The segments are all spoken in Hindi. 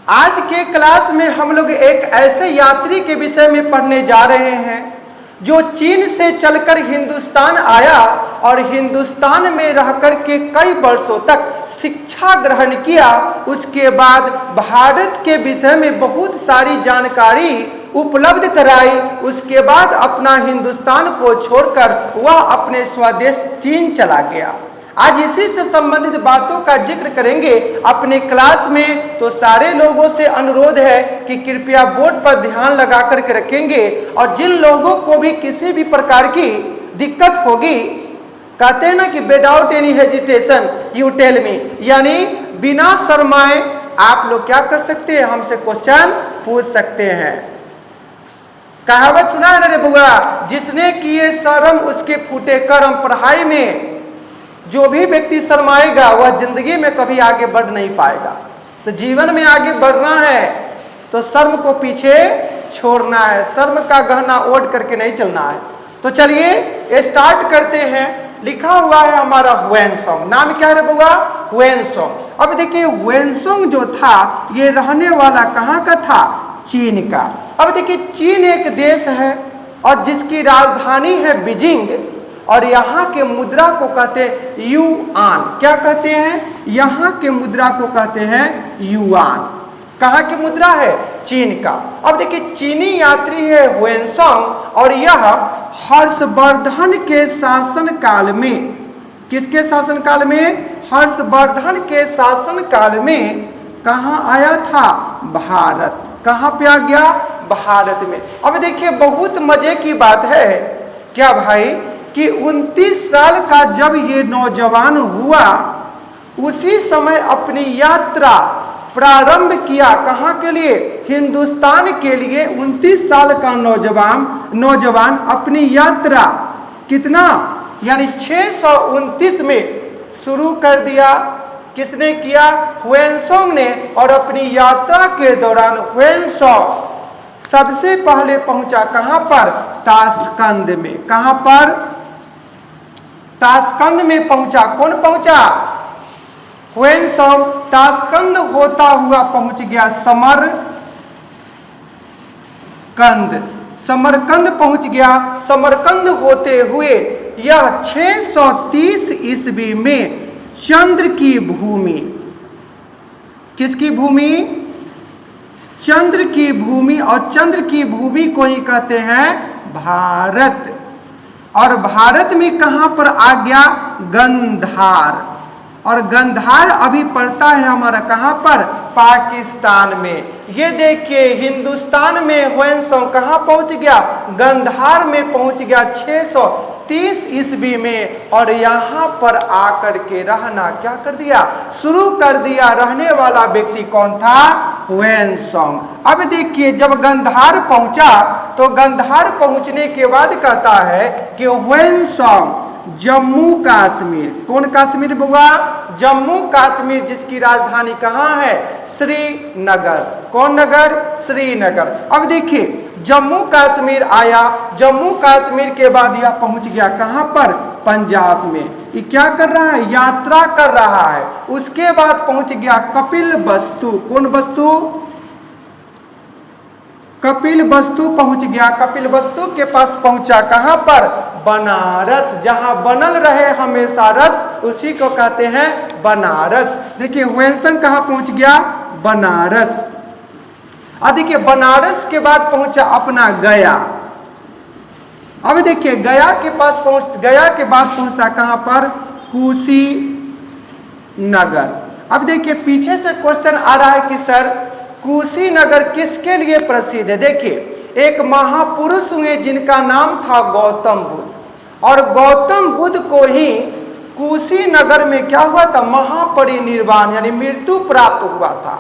आज के क्लास में हम लोग एक ऐसे यात्री के विषय में पढ़ने जा रहे हैं जो चीन से चलकर हिंदुस्तान आया और हिंदुस्तान में रहकर के कई वर्षों तक शिक्षा ग्रहण किया। उसके बाद भारत के विषय में बहुत सारी जानकारी उपलब्ध कराई। उसके बाद अपना हिंदुस्तान को छोड़कर वह अपने स्वदेश चीन चला गया। आज इसी से संबंधित बातों का जिक्र करेंगे अपने क्लास में। तो सारे लोगों से अनुरोध है कि कृपया बोर्ड पर ध्यान लगा करके रखेंगे और जिन लोगों को भी किसी भी प्रकार की दिक्कत होगी, कहते हैं ना कि without any hesitation you tell me, यानी बिना शर्माए आप लोग क्या कर सकते हैं, हमसे क्वेश्चन पूछ सकते हैं। कहावत सुना है ना रे बुआ, जिसने किए शर्म उसके फूटे कर्म। पढ़ाई में जो भी व्यक्ति शर्माएगा वह जिंदगी में कभी आगे बढ़ नहीं पाएगा। तो जीवन में आगे बढ़ना है तो शर्म को पीछे छोड़ना है, शर्म का गहना ओढ़ करके नहीं चलना है। तो चलिए स्टार्ट करते हैं। लिखा हुआ है हमारा ह्वेनसोंग। नाम क्या है बुआ? ह्वेनसोंग। अब देखिए ह्वेनसोंग जो था ये रहने वाला कहाँ का था? चीन का। अब देखिए चीन एक देश है और जिसकी राजधानी है बीजिंग और यहाँ के मुद्रा को कहते हैं युआन। क्या कहते हैं? यहाँ के मुद्रा को कहते हैं युआन। कहाँ की मुद्रा है? चीन का। अब देखिए चीनी यात्री है ह्वेनसोंग और यह हर्षवर्धन के शासन काल में, किसके शासन काल में? हर्षवर्धन के शासन काल में कहाँ आया था? भारत। कहाँ पे आ गया? भारत में। अब देखिए बहुत मजे की बात है क्या भाई कि 29 साल का जब ये नौजवान हुआ उसी समय अपनी यात्रा प्रारंभ किया। कहाँ के लिए? हिंदुस्तान के लिए 29 साल का नौजवान अपनी यात्रा कितना, यानी 629 में शुरू कर दिया। किसने किया? ह्वेनसोंग ने। और अपनी यात्रा के दौरान ह्वेनसोंग सबसे पहले पहुंचा कहाँ पर? ताशकंद में। कहाँ पर? ताशकंद में पहुंचा। कौन पहुंचा? ह्वेनसोंग। ताशकंद होता हुआ पहुंच गया समरकंद पहुंच गया। समरकंद होते हुए यह 630 ईस्वी में चंद्र की भूमि, किसकी भूमि? चंद्र की भूमि। और चंद्र की भूमि को ही कहते हैं भारत। और भारत में कहां पर आ गया? गंधार। और गंधार अभी पड़ता है हमारा कहां पर? पाकिस्तान में। ये देखिए हिंदुस्तान में ह्वेनसोंग कहां पहुंच गया? गंधार में पहुंच गया 630 ईस्वी में। और यहां पर आकर के रहना क्या कर दिया? शुरू कर दिया। रहने वाला व्यक्ति कौन था? ह्वेनसोंग। अब देखिए जब गंधार पहुंचा तो गंधार पहुंचने के बाद कहता है कि ह्वेनसोंग जम्मू कश्मीर, कौन कश्मीर बुआ? जम्मू कश्मीर, जिसकी राजधानी कहाँ है? श्रीनगर। कौन नगर? श्रीनगर। अब देखिए जम्मू कश्मीर आया। जम्मू कश्मीर के बाद यह पहुंच गया कहाँ पर? पंजाब में। ये क्या कर रहा है? यात्रा कर रहा है। उसके बाद पहुंच गया कपिलवस्तु। कौन वस्तु? कपिलवस्तु पहुंच गया। कपिलवस्तु के पास पहुंचा कहां पर? बनारस। जहां बनल रहे हमेशा रस उसी को कहते हैं बनारस। देखिए ह्वेनसोंग कहां पहुंच गया? बनारस। अब देखिए बनारस के बाद पहुंचा अपना गया। अब देखिए गया के बाद पहुंचता कहां पर? कुशीनगर। अब देखिए पीछे से क्वेश्चन आ रहा है कि सर कुशीनगर किसके लिए प्रसिद्ध है? देखिए एक महापुरुष हुए जिनका नाम था गौतम बुद्ध। और गौतम बुद्ध को ही कुशीनगर में क्या हुआ था? महापरिनिर्वाण यानी मृत्यु प्राप्त हुआ था।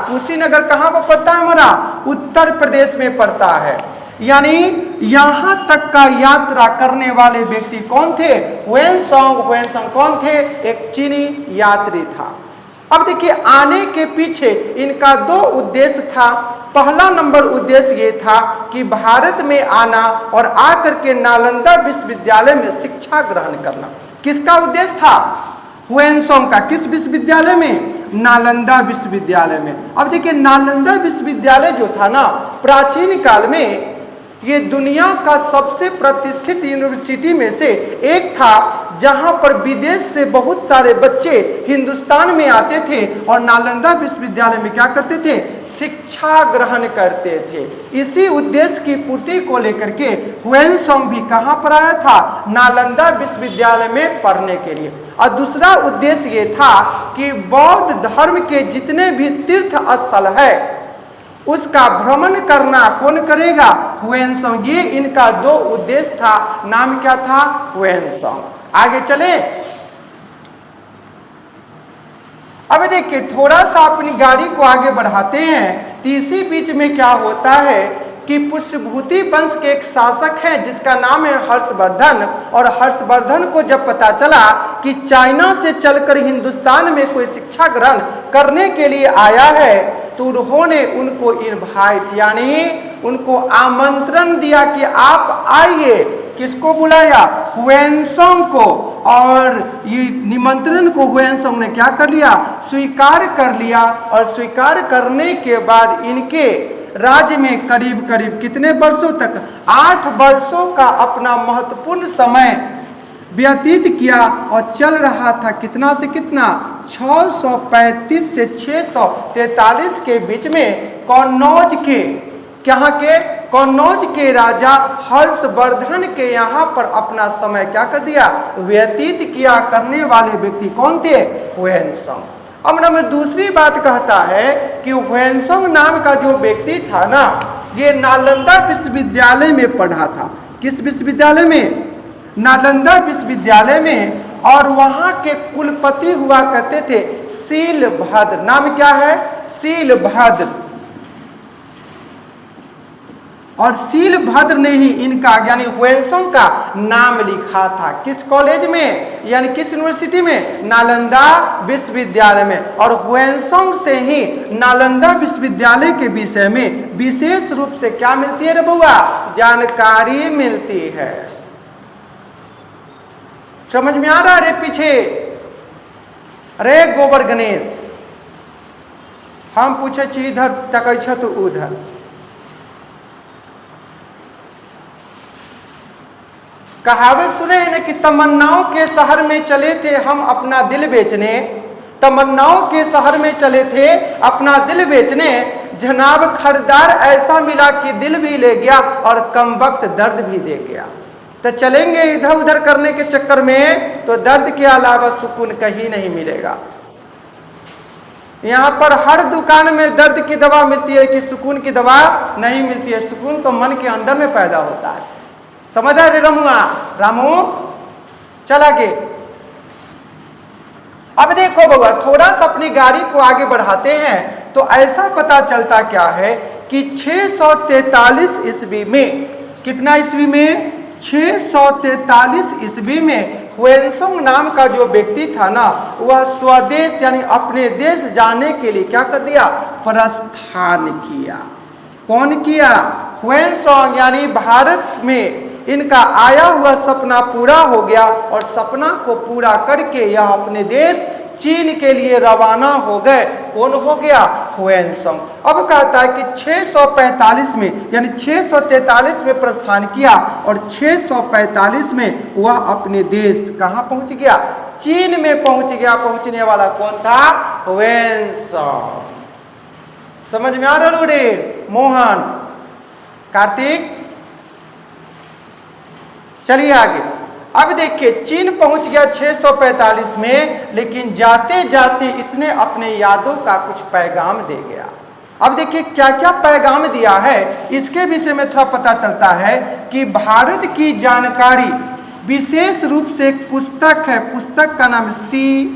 कुशीनगर कहाँ पर पड़ता है? हमारा उत्तर प्रदेश में पड़ता है। यानी यहां तक का यात्रा करने वाले व्यक्ति कौन थे? ह्वेनसोंग। ह्वेनसोंग कौन थे? एक चीनी यात्री था। अब देखिए आने के पीछे इनका दो उद्देश्य था। पहला नंबर उद्देश्य ये था कि भारत में आना और आकर के नालंदा विश्वविद्यालय में शिक्षा ग्रहण करना। किसका उद्देश्य था? हुएनसोंग का। किस विश्वविद्यालय में? नालंदा विश्वविद्यालय में। अब देखिए नालंदा विश्वविद्यालय जो था ना, प्राचीन काल में ये दुनिया का सबसे प्रतिष्ठित यूनिवर्सिटी में से एक था, जहां पर विदेश से बहुत सारे बच्चे हिंदुस्तान में आते थे और नालंदा विश्वविद्यालय में क्या करते थे? शिक्षा ग्रहण करते थे। इसी उद्देश्य की पूर्ति को लेकर के हुएनसोंग भी कहां पर आया था? नालंदा विश्वविद्यालय में पढ़ने के लिए। और दूसरा उद्देश्य ये था कि बौद्ध धर्म के जितने भी तीर्थ स्थल है उसका भ्रमण करना कौन करेगा? हुएनसोंग। ये इनका दो उद्देश्य था। नाम क्या था? हुएनसोंग। आगे चले। अब देखिए थोड़ा सा अपनी गाड़ी को आगे बढ़ाते हैं। इसी बीच में क्या होता है कि पुष्यभूति वंश के एक शासक हैं जिसका नाम है हर्षवर्धन। और हर्षवर्धन को जब पता चला कि चाइना से चलकर हिंदुस्तान में कोई शिक्षा ग्रहण करने के लिए आया है, तो उन्होंने उनको इनवाइट यानी उनको आमंत्रण दिया कि आप आइए। किसको बुलाया? हुएनसोंग को। और ये निमंत्रण को हुएनसोंग ने क्या कर लिया? स्वीकार कर लिया। और स्वीकार करने के बाद इनके राज्य में करीब करीब कितने वर्षों तक? 8 वर्षों का अपना महत्वपूर्ण समय व्यतीत किया। और चल रहा था कितना से कितना? 635 से 643 के बीच में कन्नौज के, कहाँ के? कन्नौज के राजा हर्षवर्धन के यहाँ पर अपना समय क्या कर दिया? व्यतीत किया। करने वाले व्यक्ति कौन थे? हुएनसोंग। अब नंबर दूसरी बात कहता है कि हुएनसोंग नाम का जो व्यक्ति था ना, ये नालंदा विश्वविद्यालय में पढ़ा था। किस विश्वविद्यालय में? नालंदा विश्वविद्यालय में। और वहां के कुलपति हुआ करते थे शीलभद्र। नाम क्या है? शीलभद्र। और शीलभद्र ने ही इनका यानी हुएनसोंग का नाम लिखा था। किस कॉलेज में? यानी किस यूनिवर्सिटी में? नालंदा विश्वविद्यालय में। और हुएनसोंग से ही नालंदा विश्वविद्यालय के विषय में विशेष रूप से क्या मिलती है रे बउआ? जानकारी मिलती है। समझ में आ रहा रे पीछे? अरे गोबर गणेश, हम पूछे छी इधर तकै छ तो उधर। कहावत सुने हैं ना कि तमन्नाओं के शहर में चले थे हम अपना दिल बेचने। तमन्नाओं के शहर में चले थे अपना दिल बेचने। जनाब खरीदार ऐसा मिला कि दिल भी ले गया और कम वक्त दर्द भी दे गया। तो चलेंगे इधर उधर करने के चक्कर में तो दर्द के अलावा सुकून कहीं नहीं मिलेगा। यहाँ पर हर दुकान में दर्द की दवा मिलती है कि सुकून की दवा नहीं मिलती है। सुकून तो मन के अंदर में पैदा होता है। समझ रहे रमुआ? रामू चल आगे। अब देखो बउआ थोड़ा सा अपनी गाड़ी को आगे बढ़ाते हैं तो ऐसा पता चलता क्या है कि 643 ईस्वी में, कितना ईस्वी में? 643 ईस्वी में हुएनसोंग नाम का जो व्यक्ति था ना, वह स्वदेश यानी अपने देश जाने के लिए क्या कर दिया? प्रस्थान किया। कौन किया? हुएनसोंग। यानी भारत में इनका आया हुआ सपना पूरा हो गया और सपना को पूरा करके यह अपने देश चीन के लिए रवाना हो गए। कौन हो गया? हुएनसोंग। अब कहता है कि 645 में यानी 643 में प्रस्थान किया और 645 में वह अपने देश कहाँ पहुंच गया? चीन में पहुंच गया। पहुंचने वाला कौन था? हुएनसोंग। समझ में आ रहा रे मोहन, कार्तिक? चलिए आगे। अब देखिए चीन पहुंच गया 645 में, लेकिन जाते जाते इसने अपने यादों का कुछ पैगाम दे गया। अब देखिए क्या क्या पैगाम दिया है इसके विषय में थोड़ा पता चलता है कि भारत की जानकारी, विशेष रूप से एक पुस्तक है, पुस्तक का नाम CUK,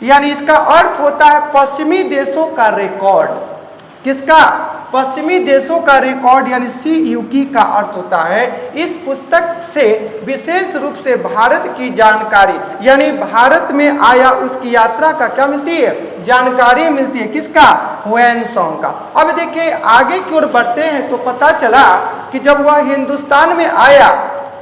यानी इसका अर्थ होता है पश्चिमी देशों का रिकॉर्ड। किसका? पश्चिमी देशों का रिकॉर्ड यानी CUK का अर्थ होता है इस पुस्तक से विशेष रूप से भारत की जानकारी यानी भारत में आया उसकी यात्रा का क्या मिलती है? जानकारी मिलती है। किसका? हुएनसोंग का। अब देखिए आगे की ओर बढ़ते हैं तो पता चला कि जब वह हिंदुस्तान में आया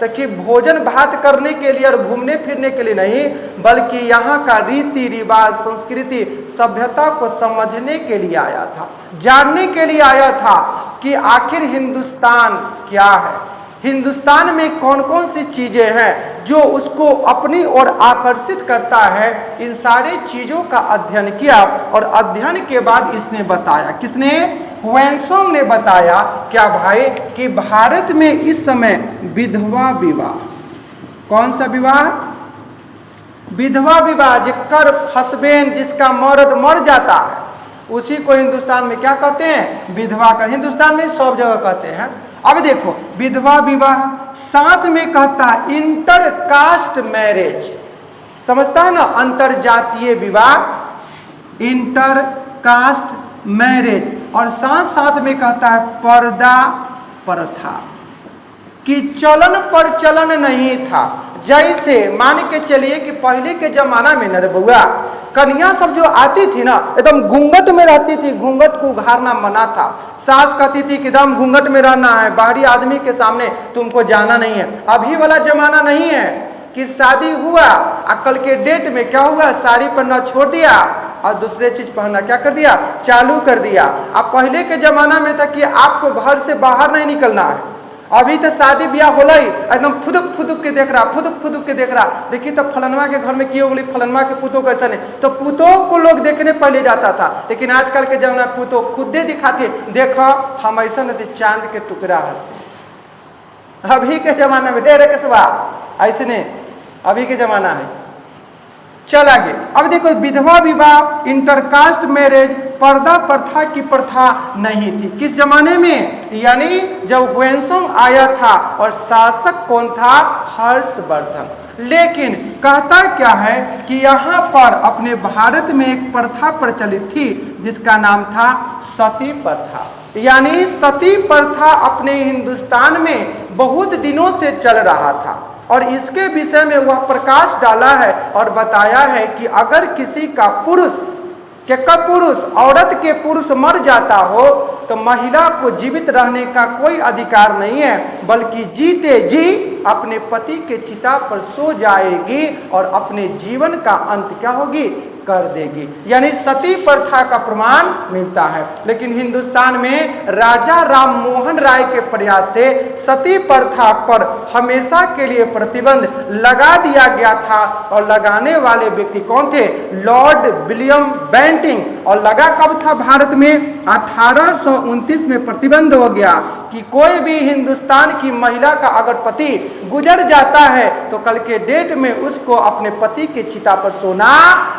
तो कि भोजन भात करने के लिए और घूमने फिरने के लिए नहीं, बल्कि यहाँ का रीति रिवाज, संस्कृति, सभ्यता को समझने के लिए आया था, जानने के लिए आया था कि आखिर हिंदुस्तान क्या है, हिंदुस्तान में कौन कौन सी चीजें हैं जो उसको अपनी ओर आकर्षित करता है। इन सारी चीजों का अध्ययन किया और अध्ययन के बाद इसने बताया, किसने? ह्वेनसांग ने बताया क्या भाई कि भारत में इस समय विधवा विवाह, कौन सा विवाह? विधवा विवाह, जिसका हस्बैंड, जिसका मर्द मर जाता है उसी को हिंदुस्तान में क्या कहते हैं? विधवा का। हिंदुस्तान में सब जगह कहते हैं। अब देखो विधवा विवाह, साथ में कहता है इंटर कास्ट मैरिज, समझता है ना, अंतर जातीय विवाह, इंटर कास्ट मैरिज, और साथ साथ में कहता है पर्दा प्रथा, कि चलन पर चलन नहीं था। जैसे मान के चलिए कि पहले के जमाना में न बउआ कन्या सब जो आती थी ना एकदम घूंघट में रहती थी, घूंघट को उघारना मना था। सास कहती थी कि एकदम घूंघट में रहना है, बाहरी आदमी के सामने तुमको जाना नहीं है। अभी वाला जमाना नहीं है कि शादी हुआ कल के डेट में क्या हुआ, साड़ी पहनना छोड़ दिया और दूसरे चीज पहनना क्या कर दिया, चालू कर दिया। अब पहले के जमाना में था कि आपको घर से बाहर नहीं निकलना है। अभी तो शादी ब्याह होला ही एकदम फुदुक फुदुक के देख रहा, फुदुक फुदुक के देख रहा, देखिए तो फलनवा के घर में की हो गई, फलनवा के पुतों कैसा नहीं, तो पुतों को लोग देखने पहले जाता था। लेकिन आजकल के जमाना पुतों खुदे दिखाते, देखो हम ऐसा नहीं चांद के टुकड़ा है। अभी के जमाना में डेरे कसबा ऐसे नहीं, अभी के जमाना है। चल आगे। अब देखो विधवा विवाह, इंटरकास्ट मैरिज, पर्दा प्रथा की प्रथा नहीं थी किस जमाने में, यानी जब ह्वेनसांग आया था, और शासक कौन था, हर्षवर्धन। लेकिन कहता क्या है कि यहाँ पर अपने भारत में एक प्रथा प्रचलित थी जिसका नाम था सती प्रथा, यानी सती प्रथा अपने हिंदुस्तान में बहुत दिनों से चल रहा था। और इसके विषय में वह प्रकाश डाला है और बताया है कि अगर किसी का पुरुष औरत के पुरुष मर जाता हो तो महिला को जीवित रहने का कोई अधिकार नहीं है, बल्कि जीते जी अपने पति के चिता पर सो जाएगी और अपने जीवन का अंत क्या होगी, कर देगी। यानी सती प्रथा का प्रमाण मिलता है। लेकिन हिंदुस्तान में राजा राम मोहन राय के प्रयास से सती प्रथा पर हमेशा के लिए प्रतिबंध लगा दिया गया था। और लगाने वाले व्यक्ति कौन थे, लॉर्ड विलियम बेंटिंग। और लगा कब था भारत में, 1829 में प्रतिबंध हो गया कि कोई भी हिंदुस्तान की महिला का अगर पति गुजर जाता है तो कल के डेट में उसको अपने पति के चिता पर सोना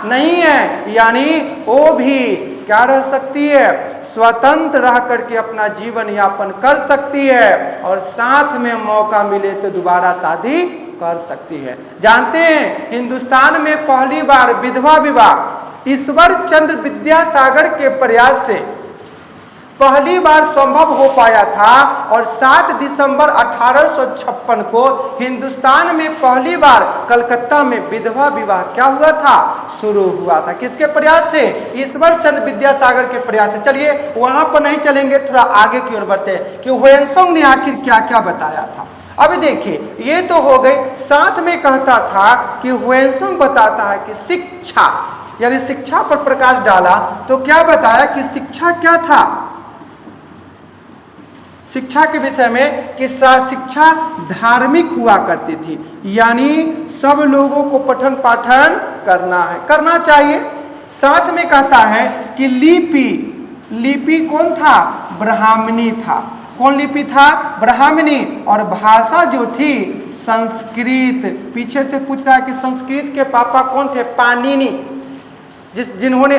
नहीं है, यानी वो भी क्या रह सकती है, स्वतंत्र रह करके अपना जीवन यापन कर सकती है, और साथ में मौका मिले तो दोबारा शादी कर सकती है। जानते हैं हिंदुस्तान में पहली बार विधवा विवाह ईश्वर चंद्र विद्यासागर के प्रयास से पहली बार संभव हो पाया था। और 7 दिसंबर 1856 को हिंदुस्तान में पहली बार कलकत्ता में विधवा विवाह क्या हुआ था, शुरू हुआ था। किसके प्रयास से, ईश्वर चंद्र विद्यासागर के प्रयास से। चलिए वहां पर नहीं चलेंगे, थोड़ा आगे की ओर बढ़ते हैं कि ह्वेनसांग ने आखिर क्या क्या बताया था। अब देखिए ये तो हो गई। साथ में कहता था कि ह्वेनसांग बताता है कि शिक्षा, यानी शिक्षा पर प्रकाश डाला तो क्या बताया कि शिक्षा क्या था, शिक्षा के विषय में कि शिक्षा धार्मिक हुआ करती थी, यानी सब लोगों को पठन पाठन करना चाहिए। साथ में कहता है कि लिपि कौन था, ब्राह्मणी था। कौन लिपि था, ब्राह्मणी। और भाषा जो थी संस्कृत। पीछे से पूछ रहा है कि संस्कृत के पापा कौन थे, पाणिनि, जिन्होंने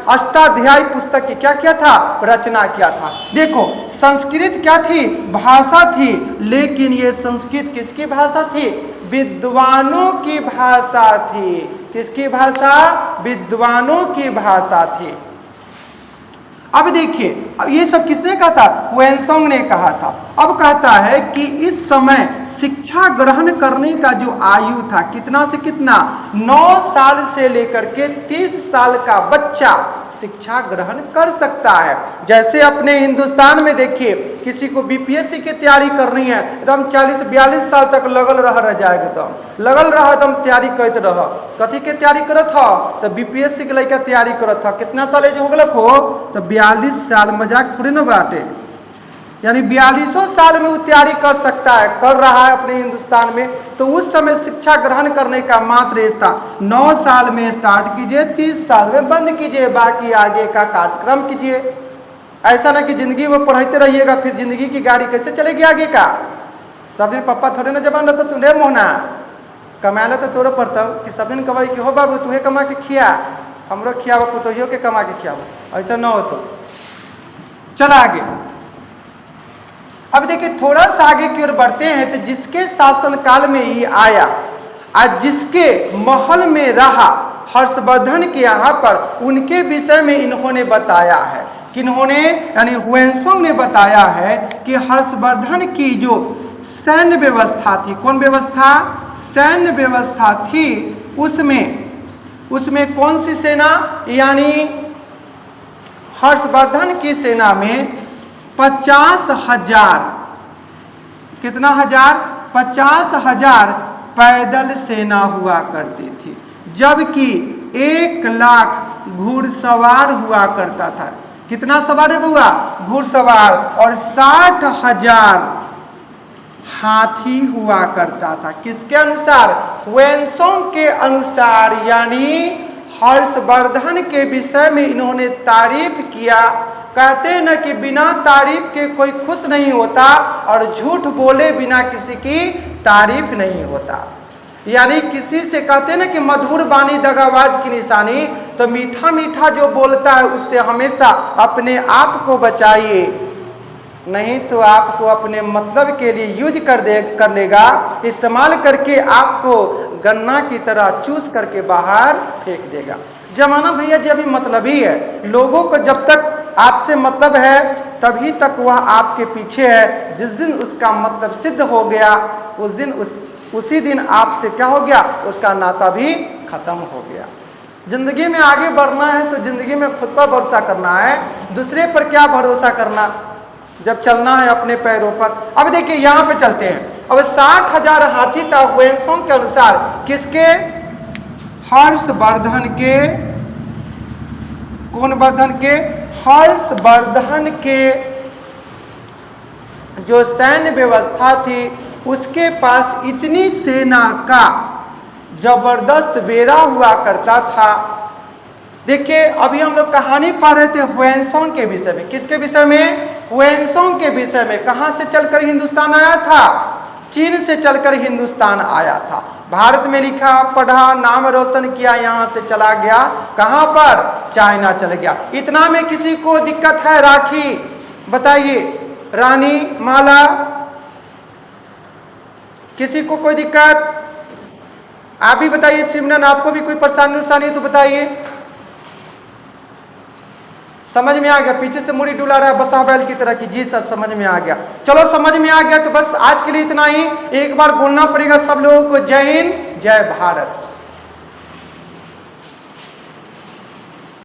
अष्टाध्यायी पुस्तक की क्या किया था, रचना किया था। देखो संस्कृत क्या थी, भाषा थी, लेकिन ये संस्कृत किसकी भाषा थी, विद्वानों की भाषा थी। किसकी भाषा, विद्वानों की भाषा थी। अब देखिए अब ये सब किसने कहा था, ह्वेनसांग ने कहा था। अब कहता है कि इस समय शिक्षा ग्रहण करने का जो आयु था, कितना से कितना, 9 साल से लेकर के 30 साल का बच्चा शिक्षा ग्रहण कर सकता है। जैसे अपने हिंदुस्तान में देखिए किसी को बीपीएससी की तैयारी करनी है एकदम 40-42 साल तक लगल रह जाएगा, एकदम लगल रह, एकदम तैयारी करते रह। कथी के तैयारी करत हो? तो बीपीएससी के लड़का तैयारी करत हो। कितना साल एज हो गलक हो? तो 42 साल, मजाक थोड़ी ना बाटे। यानी 42 साल में वो तैयारी कर सकता है, कर रहा है अपने हिंदुस्तान में। तो उस समय शिक्षा ग्रहण करने का मात्र एज था 9 साल में स्टार्ट कीजिए, 30 साल में बंद कीजिए, बाकी आगे का कार्यक्रम कीजिए। ऐसा ना कि जिंदगी में पढ़ाते रहिएगा, फिर जिंदगी की गाड़ी कैसे चलेगी आगे का? सब दिन पप्पा थोड़े ना जबान रहता तुझे मोहना कमाए तो तोरे पड़ता कि सब दिन कमाई कि हो बाबू तुहे कमा के खिया, हमरो खियाबो, पुतोहियो के कमा के खियाबो, ऐसा ना हो। तो चला आगे। अब देखिए थोड़ा सा आगे की ओर बढ़ते हैं तो जिसके शासनकाल में ये आया, आज जिसके महल में रहा हर्षवर्धन के यहाँ पर, उनके विषय में इन्होंने बताया है। किन्होंने? यानी ह्वेनसांग ने बताया है कि हर्षवर्धन की जो सैन्य व्यवस्था थी, कौन व्यवस्था? सैन्य व्यवस्था थी, उसमें कौन सी सेना? यानी हर्षवर्धन की सेना में 50,000, कितना हजार? 50,000 पैदल सेना हुआ करती थी, जबकि 1 लाख घुड़सवार हुआ करता था। कितना सवार हुआ? घुड़सवार। और 60,000 हाथी हुआ करता था। किसके अनुसार? ह्वेनसांग के अनुसार। यानी हर्षवर्धन के विषय में इन्होंने तारीफ किया। कहते हैं ना कि बिना तारीफ के कोई खुश नहीं होता, और झूठ बोले बिना किसी की तारीफ नहीं होता। यानी किसी से कहते हैं ना कि मधुर वाणी दगाबाज की निशानी, तो मीठा मीठा जो बोलता है उससे हमेशा अपने आप को बचाइए, नहीं तो आपको अपने मतलब के लिए यूज कर लेगा, इस्तेमाल करके आपको गन्ना की तरह चूस करके बाहर फेंक देगा। जमाना भैया जी अभी मतलब ही है। लोगों को जब तक आपसे मतलब है तभी तक वह आपके पीछे है। जिस दिन उसका मतलब सिद्ध हो गया, उसी दिन आपसे क्या हो गया? उसका नाता भी खत्म हो गया। जिंदगी में आगे बढ़ना है तो जिंदगी में खुद पर भरोसा करना है, दूसरे पर क्या भरोसा करना, जब चलना है अपने पैरों पर। अब देखिए यहाँ पे चलते हैं। अब 60,000 हाथी था ह्वेनसांग के अनुसार। किसके? हर्षवर्धन के। कौन वर्धन के? हर्षवर्धन के जो सैन्य व्यवस्था थी उसके पास इतनी सेना का जबरदस्त बेड़ा हुआ करता था। देखिए अभी हम लोग कहानी पढ़ रहे थे ह्वेनसांग के विषय में। किसके विषय में? ह्वेनसांग के विषय में। कहां से चलकर हिंदुस्तान आया था? चीन से चलकर हिंदुस्तान आया था। भारत में लिखा, पढ़ा, नाम रोशन किया, यहां से चला गया कहां पर? चाइना चला गया। इतना में किसी को दिक्कत है? राखी बताइए, रानी, माला, किसी को कोई दिक्कत? आप भी बताइए। सिमरन आपको भी कोई परेशानी तो बताइए। समझ में आ गया? पीछे से मुड़ी डुला रहा है बसा बैल की तरह की। जी सर समझ में आ गया। चलो समझ में आ गया तो बस आज के लिए इतना ही। एक बार बोलना पड़ेगा सब लोगों को, जय हिंद जय भारत।